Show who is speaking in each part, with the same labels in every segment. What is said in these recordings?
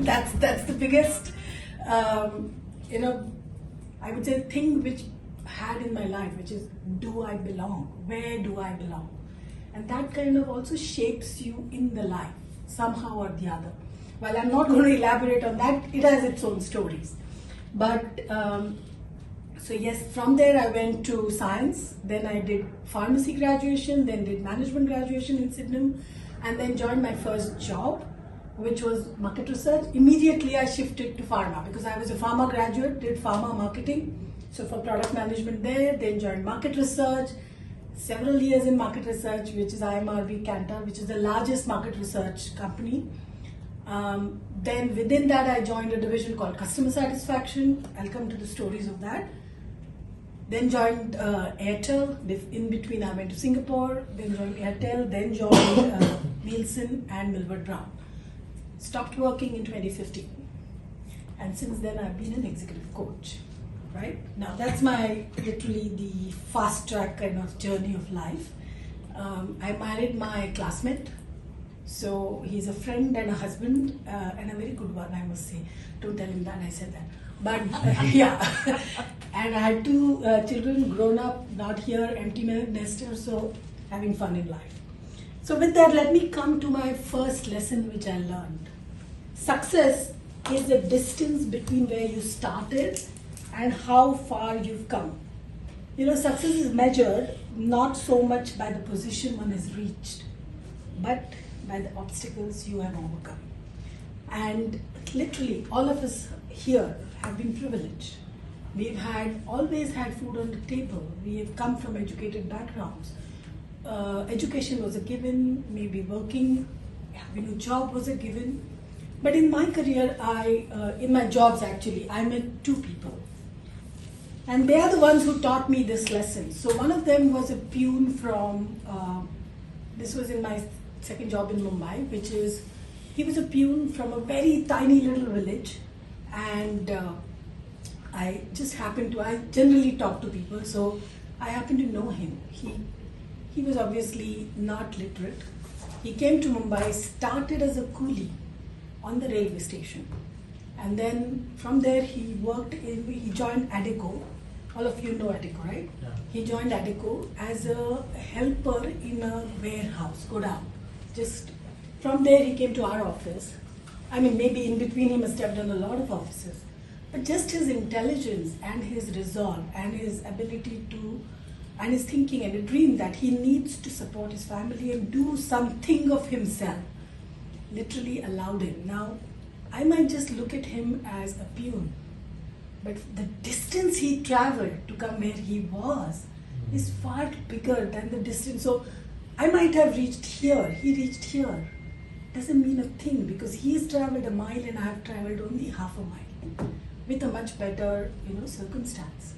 Speaker 1: That's the biggest, I would say thing which I had in my life, which is, do I belong? Where do I belong? And that kind of also shapes you in the life, somehow or the other. Well, I'm not going to elaborate on that. It has its own stories. But, so yes, from there I went to science. Then I did pharmacy graduation, then did management graduation in Sydney, and then joined my first job, which was market research. Immediately I shifted to pharma because I was a pharma graduate, did pharma marketing. So for product management there, then joined market research. Several years in market research, which is IMRB Kantar, which is the largest market research company. Then within that I joined a division called customer satisfaction. I'll come to the stories of that. Then joined Airtel. In between I went to Singapore, then joined Airtel, then joined Nielsen and Millward Brown. Stopped working in 2015. And since then I've been an executive coach. Right? Now that's my literally the fast track kind of journey of life. I married my classmate. So he's a friend and a husband and a very good one, I must say. Don't tell him that I said that. But yeah, and I had two children grown up, not here, empty nesters, so having fun in life. So with that, let me come to my first lesson which I learned. Success is the distance between where you started and how far you've come. Success is measured not so much by the position one has reached, but by the obstacles you have overcome. And literally, all of us here have been privileged. We've always had food on the table. We have come from educated backgrounds. Education was a given, maybe working, having a job was a given. But in my career, in my jobs actually, I met two people. And they are the ones who taught me this lesson. So one of them was a peon from, this was in my second job in Mumbai, he was a peon from a very tiny little village. And I generally talk to people, so I happened to know him. He was obviously not literate. He came to Mumbai, started as a coolie on the railway station. And then from there he joined Adeco. All of you know Adeco, right? Yeah. He joined Adeco as a helper in a warehouse, godown. Just from there he came to our office. I mean, maybe in between he must have done a lot of offices. But just his intelligence and his resolve and his ability and his thinking and a dream that he needs to support his family and do something of himself literally allowed him. Now, I might just look at him as a peon, but the distance he traveled to come where he was is far bigger than the distance. So I might have reached here, he reached here. Doesn't mean a thing because he's traveled a mile and I have traveled only half a mile with a much better, circumstance.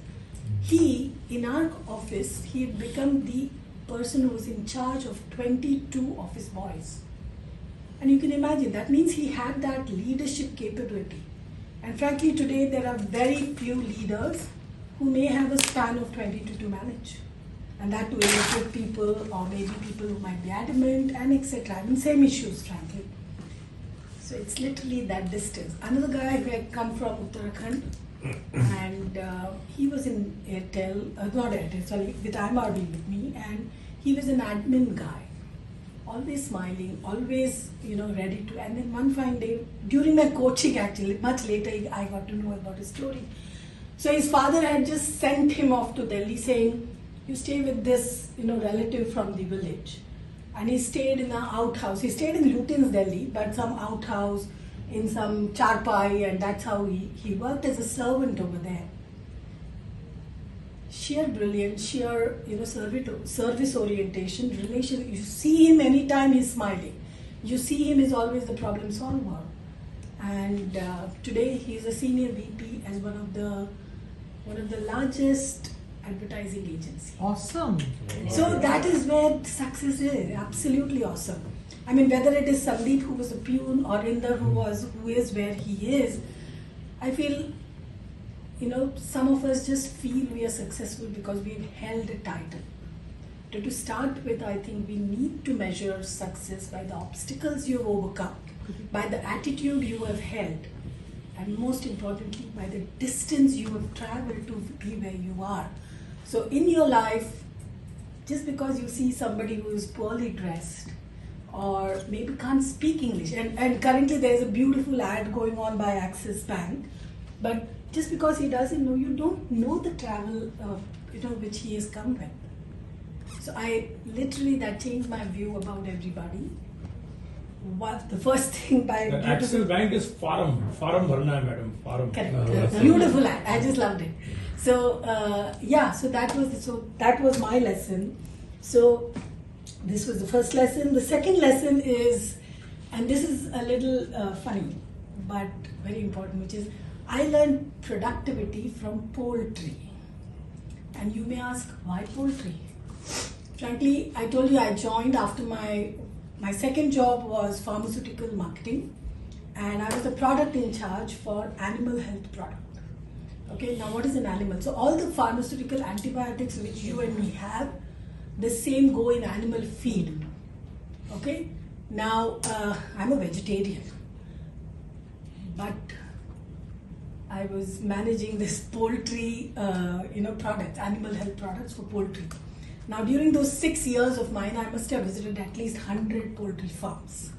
Speaker 1: He, in our office, he had become the person who was in charge of 22 office boys. And you can imagine, that means he had that leadership capability. And frankly, today there are very few leaders who may have a span of 22 to manage. And that to illiterate people or maybe people who might be adamant and etc. I mean, same issues, frankly. So it's literally that distance. Another guy who had come from Uttarakhand and he was in Airtel, not Airtel, sorry, with IMRB with me, and he was an admin guy. Always smiling, always, ready to. And then one fine day, during my coaching actually, much later I got to know about his story. So his father had just sent him off to Delhi saying, you stay with this, relative from the village. And he stayed in an outhouse. He stayed in Lutyens, Delhi, but some outhouse in some charpai, and that's how he worked as a servant over there. Sheer brilliance, sheer service orientation, relation. You see him anytime he's smiling. You see him is always the problem solver. And today he's a senior VP as one of the largest advertising agency.
Speaker 2: Awesome.
Speaker 1: So that is where success is. Absolutely awesome. I mean, whether it is Sandeep who was a peon or Inder who is where he is, I feel, some of us just feel we are successful because we've held a title. To start with, I think we need to measure success by the obstacles you've overcome by the attitude you have held, and most importantly, by the distance you have traveled to be where you are. So in your life, just because you see somebody who is poorly dressed or maybe can't speak English, and currently there is a beautiful ad going on by Axis Bank, but just because he doesn't know, you don't know the travel which he has come with. So that changed my view about everybody. The first thing by
Speaker 2: the Axis Bank is Forum Bharna, madam. Forum.
Speaker 1: Correct. Beautiful ad. I just loved it. So that was my lesson. So this was the first lesson. The second lesson is, and this is a little funny, but very important, which is I learned productivity from poultry. And you may ask, why poultry? Frankly, I told you I joined after my second job was pharmaceutical marketing, and I was the product in charge for animal health product. Okay, now what is an animal? So all the pharmaceutical antibiotics which you and me have, the same go in animal feed. Okay, now I'm a vegetarian, but I was managing this poultry, products, animal health products for poultry. Now, during those 6 years of mine, I must have visited at least 100 poultry farms.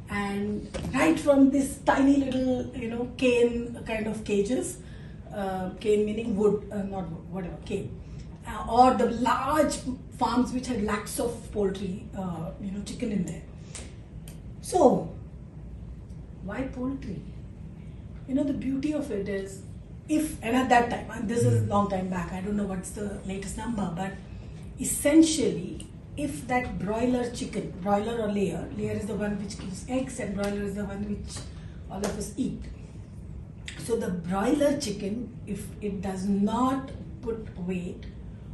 Speaker 1: And right from this tiny little, cane kind of cages, cane meaning wood, not wood, whatever, cane. Or the large farms which had lakhs of poultry, chicken in there. So, why poultry? The beauty of it is, and at that time, and this is a long time back, I don't know what's the latest number, but essentially, if that broiler chicken, broiler or layer is the one which gives eggs and broiler is the one which all of us eat. So the broiler chicken, if it does not put weight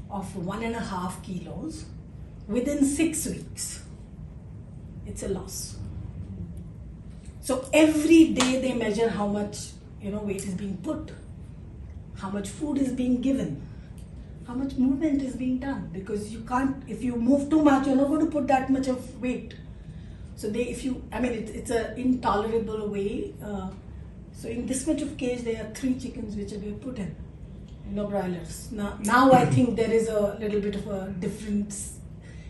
Speaker 1: of 1.5 kilos within 6 weeks, it's a loss. So every day they measure how much weight is being put, how much food is being given, how much movement is being done, because you can't, if you move too much, you're not going to put that much of weight. So it's an intolerable way. So in this much of cage, there are 3 chickens which are being put in, broilers. Now I think there is a little bit of a difference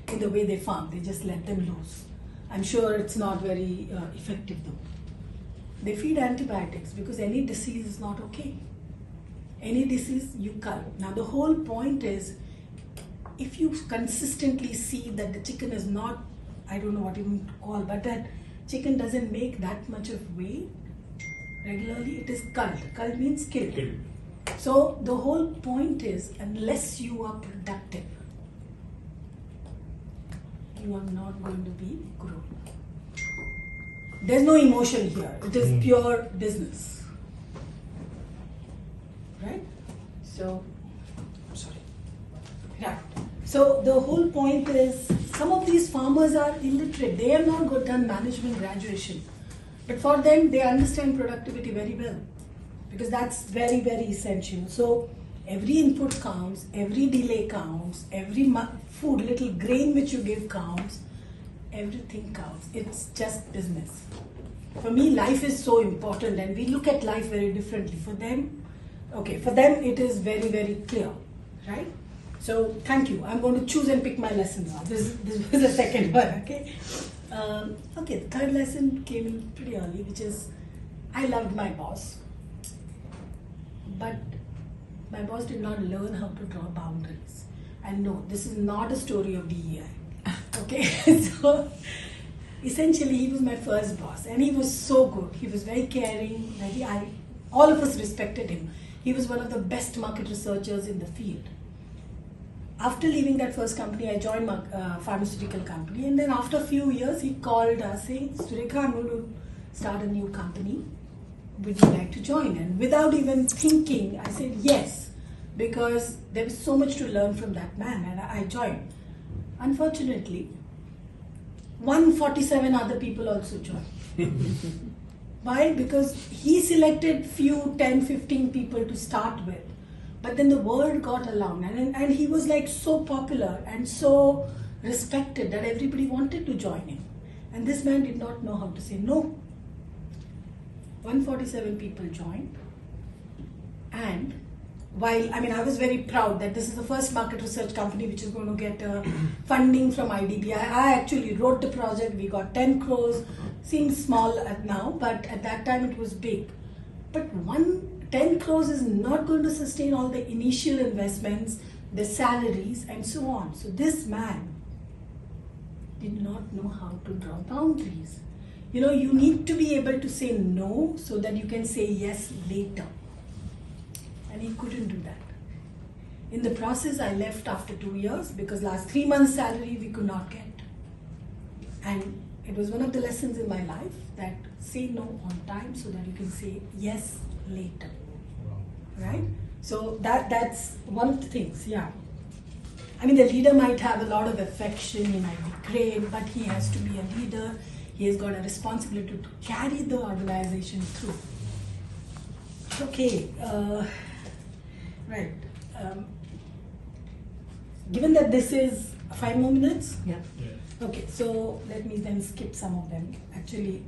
Speaker 1: in the way they farm. They just let them loose. I'm sure it's not very effective though. They feed antibiotics because any disease is not okay. Any disease you cull. Now the whole point is, if you consistently see that the chicken is not, I don't know what you call, but that chicken doesn't make that much of weight regularly, it is culled. Culled means killed. So the whole point is, unless you are productive, you are not going to be grown. There's no emotion here. It is pure business. Right? So, I'm sorry. Right. So the whole point is, some of these farmers are illiterate. They have not done management graduation. But for them, they understand productivity very well. Because that's very, very essential. So every input counts, every delay counts, every food, little grain which you give counts, everything counts. It's just business. For me, life is so important, and we look at life very differently. For them, it is very, very clear, right? So thank you. I'm going to choose and pick my lessons now. This was the second one, okay? The third lesson came in pretty early, which is, I loved my boss. But my boss did not learn how to draw boundaries. And no, this is not a story of DEI. Okay, so essentially he was my first boss, and he was so good. He was very caring. All of us respected him. He was one of the best market researchers in the field. After leaving that first company, I joined a pharmaceutical company, and then after a few years, he called us saying, Surekha, I'm going to start a new company. Would you like to join? And without even thinking, I said yes, because there was so much to learn from that man, and I joined. Unfortunately, 147 other people also joined. Why? Because he selected few 10, 15 people to start with. But then the word got around, and he was like so popular and so respected that everybody wanted to join him. And this man did not know how to say no. 147 people joined. And while, I was very proud that this is the first market research company which is going to get funding from IDB. I actually wrote the project. We got 10 crores. Seems small now, but at that time it was big. But 10 crores is not going to sustain all the initial investments, the salaries, and so on. So this man did not know how to draw boundaries. You need to be able to say no so that you can say yes later. And he couldn't do that. In the process, I left after 2 years because last 3 months' salary we could not get. And it was one of the lessons in my life that say no on time so that you can say yes later. Right? So that's one of the things, yeah. The leader might have a lot of affection, he might be great, but he has to be a leader. He has got a responsibility to carry the organization through. Okay, right. Given that this is 5 more minutes?
Speaker 2: Yeah.
Speaker 1: Okay, so let me then skip some of them. Actually,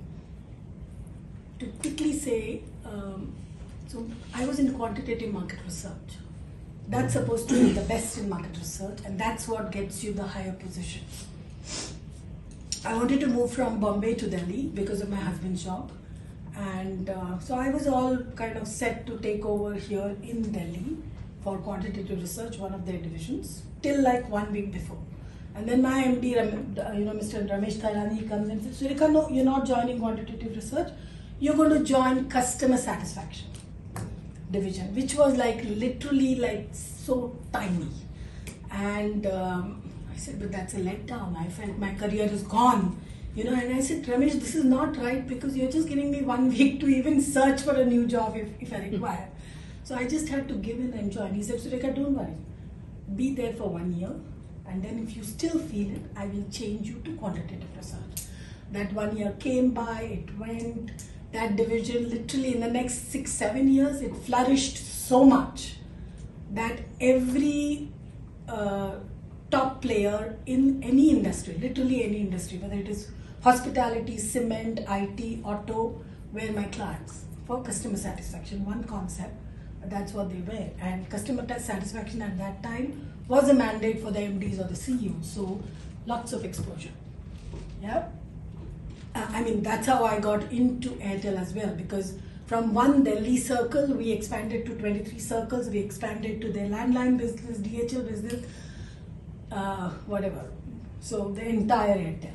Speaker 1: to quickly say, so I was in quantitative market research. That's supposed to be the best in market research, and that's what gets you the higher positions. I wanted to move from Bombay to Delhi because of my husband's job. And so I was all kind of set to take over here in Delhi for quantitative research, one of their divisions, till like 1 week before. And then my MD, Mr. Ramesh Thairani, comes and says, Surekha, no, you're not joining quantitative research. You're going to join customer satisfaction division, which was like literally like so tiny. And I said, but that's a letdown. I felt my career is gone. And I said, Ramesh, this is not right because you're just giving me 1 week to even search for a new job if I require. So I just had to give in and join. He said, Surekha, don't worry. Be there for 1 year. And then if you still feel it, I will change you to quantitative research. That 1 year came by, it went. That division, literally in the next 6-7 years, it flourished so much that every top player in any industry, literally any industry, whether it is hospitality, cement, IT, auto, were my clients for customer satisfaction. One concept, that's what they were. And customer satisfaction at that time was a mandate for the MDs or the CEOs. So lots of exposure. Yeah. That's how I got into Airtel as well, because from one Delhi circle, we expanded to 23 circles, we expanded to their landline business, DHL business, whatever. So the entire Airtel.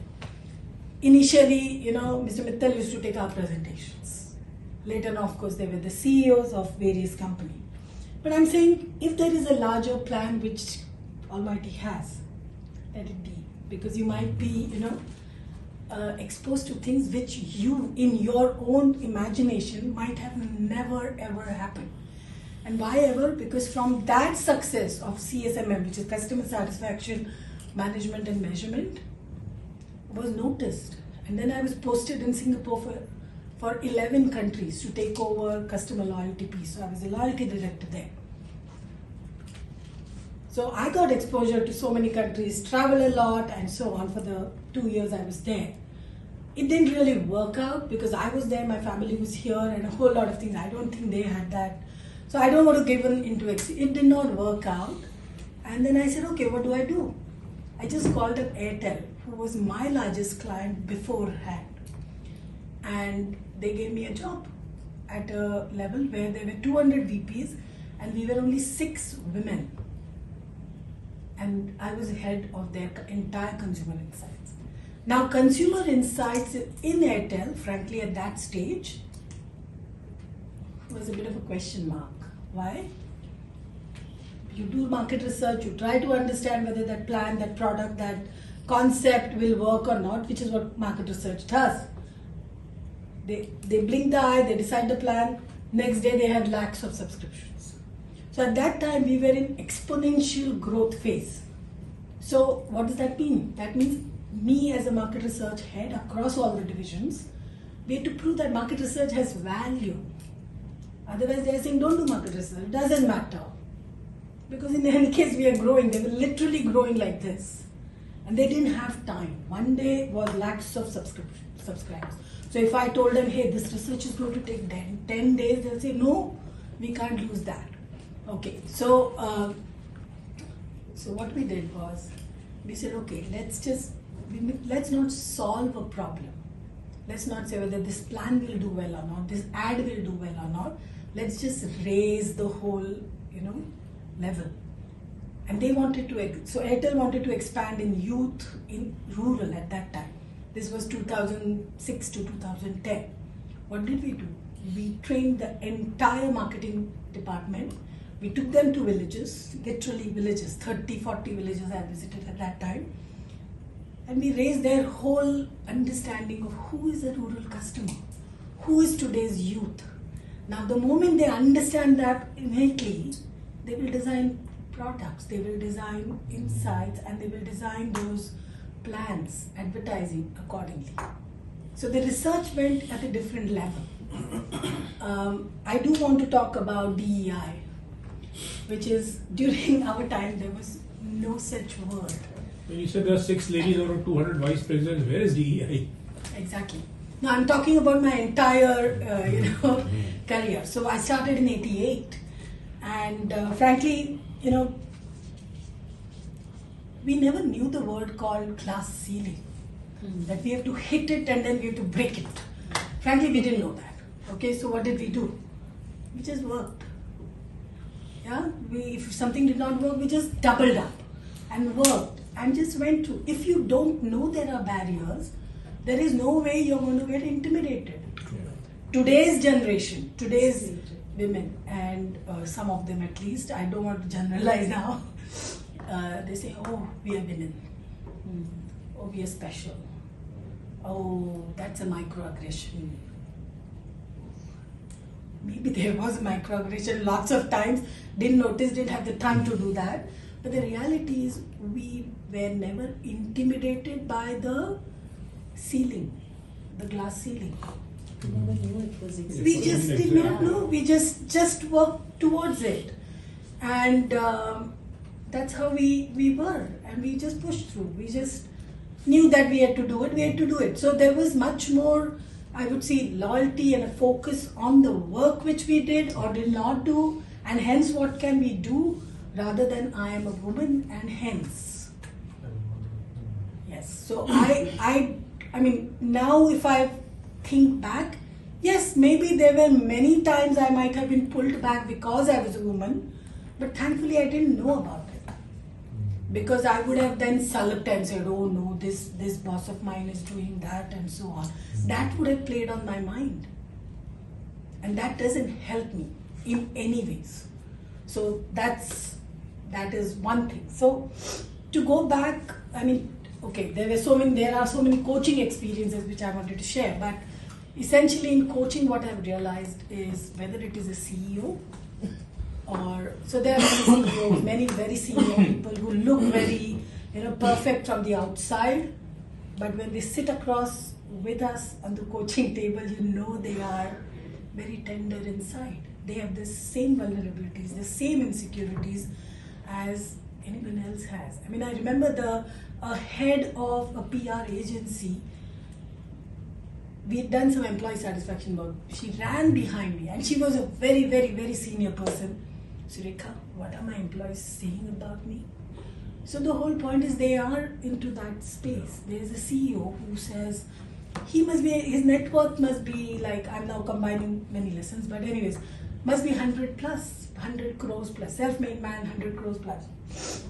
Speaker 1: Initially, Mr. Mittal used to take our presentations. Later on, of course, they were the CEOs of various companies. But I'm saying, if there is a larger plan which Almighty has, let it be. Because you might be, exposed to things which you, in your own imagination, might have never ever happened. And why ever? Because from that success of CSMM, which is Customer Satisfaction Management and Measurement, was noticed. And then I was posted in Singapore for 11 countries to take over customer loyalty piece. So I was a loyalty director there. So I got exposure to so many countries, travel a lot and so on for the 2 years I was there. It didn't really work out because I was there, my family was here, and a whole lot of things. I don't think they had that. So I don't want to give into it. It did not work out. And then I said, okay, what do I do? I just called up Airtel, who was my largest client beforehand. And they gave me a job at a level where there were 200 VPs and we were only 6 women. And I was head of their entire consumer insights. Now, consumer insights in Airtel, frankly, at that stage, was a bit of a question mark. Why? You do market research, you try to understand whether that plan, that product, that concept will work or not, which is what market research does. They blink the eye, they decide the plan, next day they had lakhs of subscriptions. So at that time, we were in exponential growth phase. So what does that mean? That means me as a market research head across all the divisions, we had to prove that market research has value. Otherwise, they are saying, don't do market research, it doesn't matter. Because in any case, we are growing, they were literally growing like this. And they didn't have time. One day was lakhs of subscribers. So if I told them, hey, this research is going to take 10 days, they'll say, no, we can't lose that. Okay, so what we did was, we said, okay, let's not solve a problem. Let's not say whether this plan will do well or not, this ad will do well or not. Let's just raise the whole, level. And they wanted to, so Airtel wanted to expand in youth, in rural at that time. This was 2006 to 2010. What did we do? We trained the entire marketing department. We took them to villages, literally villages, 30, 40 villages I visited at that time. And we raised their whole understanding of who is a rural customer, who is today's youth. Now the moment they understand that innately, they will design products, they will design insights, and they will design those plans, advertising accordingly. So the research went at a different level. I do want to talk about DEI, which is, during our time, there was no such word.
Speaker 2: When you said there are 6 ladies over 200 vice presidents, where is DEI?
Speaker 1: Exactly. No, I'm talking about my entire, career. So I started in '88, and frankly, we never knew the word called glass ceiling. That we have to hit it and then we have to break it. Frankly, we didn't know that. Okay, so what did we do? We just worked. Yeah, if something did not work, we just doubled up and worked and just went through. If you don't know there are barriers, there is no way you're going to get intimidated. Today's generation, today's women, and some of them at least, I don't want to generalize now, they say, oh, we are women. Oh, we are special. Oh, that's a microaggression. Maybe there was a microaggression lots of times, didn't notice, didn't have the time to do that. But the reality is we were never intimidated by the ceiling, the glass ceiling.
Speaker 3: We never knew it was existing.
Speaker 1: We just did not know, we just worked towards it. And that's how we were, and we just pushed through. We just knew that we had to do it, So there was much more, I would say, loyalty and a focus on the work which we did or did not do, and hence what can we do, rather than I am a woman and hence. Yes, so I mean, now if I think back, yes, maybe there were many times I might have been pulled back because I was a woman, but thankfully I didn't know about it. Because I would have then sulked and said, oh no, this boss of mine is doing that and so on. That would have played on my mind. And that doesn't help me in any ways. So that is one thing. So to go back, I mean, okay, there are so many coaching experiences which I wanted to share, but essentially in coaching what I've realized is whether it is a CEO so there are many CEOs, many very senior people who look very, perfect from the outside, but when they sit across with us on the coaching table, they are very tender inside. They have the same vulnerabilities, the same insecurities as anyone else has. I mean, I remember a head of a PR agency. We had done some employee satisfaction work. She ran behind me, and she was a very, very, very senior person. Surekha, what are my employees saying about me? So the whole point is they are into that space. There is a CEO who says his net worth must be like, I'm now combining many lessons, but anyways, must be 100 plus, 100 crores plus, self-made man, 100 crores plus.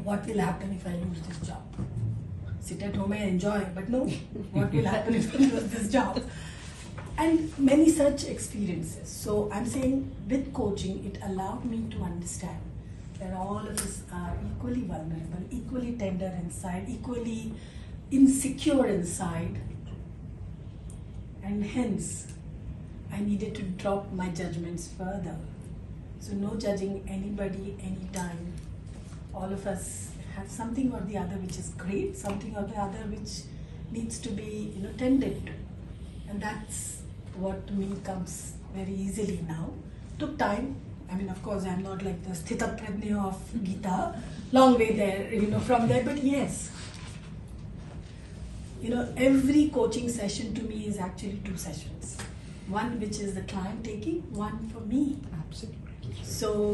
Speaker 1: What will happen if I lose this job? Sit at home and enjoy, but no, what will happen if I lose this job? And many such experiences. So I'm saying with coaching, it allowed me to understand that all of us are equally vulnerable, equally tender inside, equally insecure inside. And hence, I needed to drop my judgments further. So no judging anybody, anytime. All of us have something or the other which is great, something or the other which needs to be tended to. And that's what to me comes very easily now. Took time. I mean, of course, I'm not like the Sthita Prajna of Gita, long way there, from there, but yes. every coaching session to me is actually 2 sessions. One which is the client taking, one for me.
Speaker 3: Absolutely.
Speaker 1: So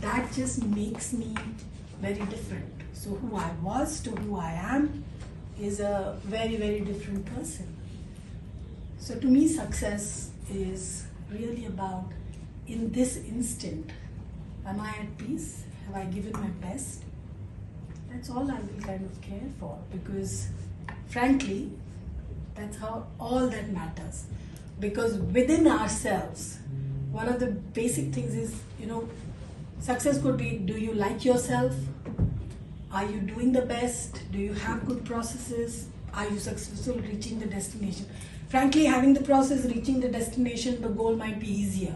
Speaker 1: that just makes me very different. So who I was to who I am is a very, very different person. So to me, success is really about, in this instant, am I at peace? Have I given my best? That's all I will kind of care for, because frankly, that's how all that matters. Because within ourselves, one of the basic things is, success could be, do you like yourself? Are you doing the best? Do you have good processes? Are you successful reaching the destination? Frankly, having the process, reaching the destination, the goal might be easier.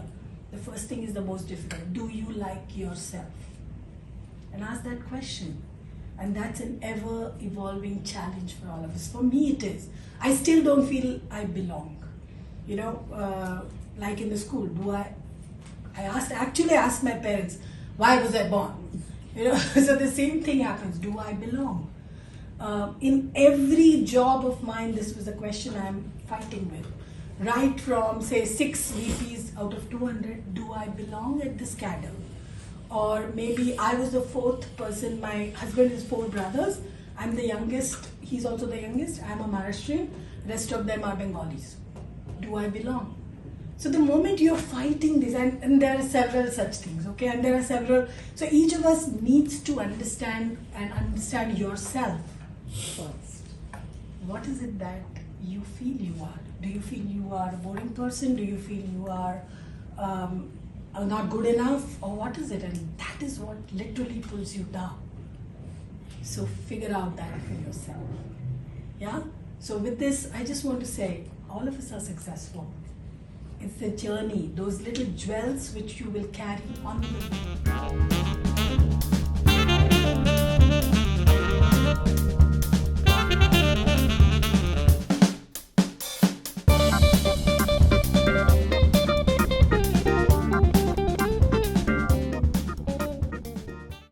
Speaker 1: The first thing is the most difficult. Do you like yourself? And ask that question. And that's an ever-evolving challenge for all of us. For me, it is. I still don't feel I belong. Like in the school, I asked my parents, why was I born? So the same thing happens. Do I belong? In every job of mine, this was a question I'm fighting with. Right from, say, 6 VPs out of 200, do I belong at this cadre? Or maybe I was the 4th person, my husband is 4 brothers, I'm the youngest, he's also the youngest, I'm a Maharashtrian, rest of them are Bengalis. Do I belong? So the moment you're fighting this, and there are several such things, okay, and there are several, so each of us needs to understand yourself first. What is it that you feel you are? Do you feel you are a boring person? Do you feel you are not good enough? Or what is it? And that is what literally pulls you down. So figure out that for yourself. Yeah? So with this, I just want to say, all of us are successful. It's the journey, those little jewels which you will carry on with you.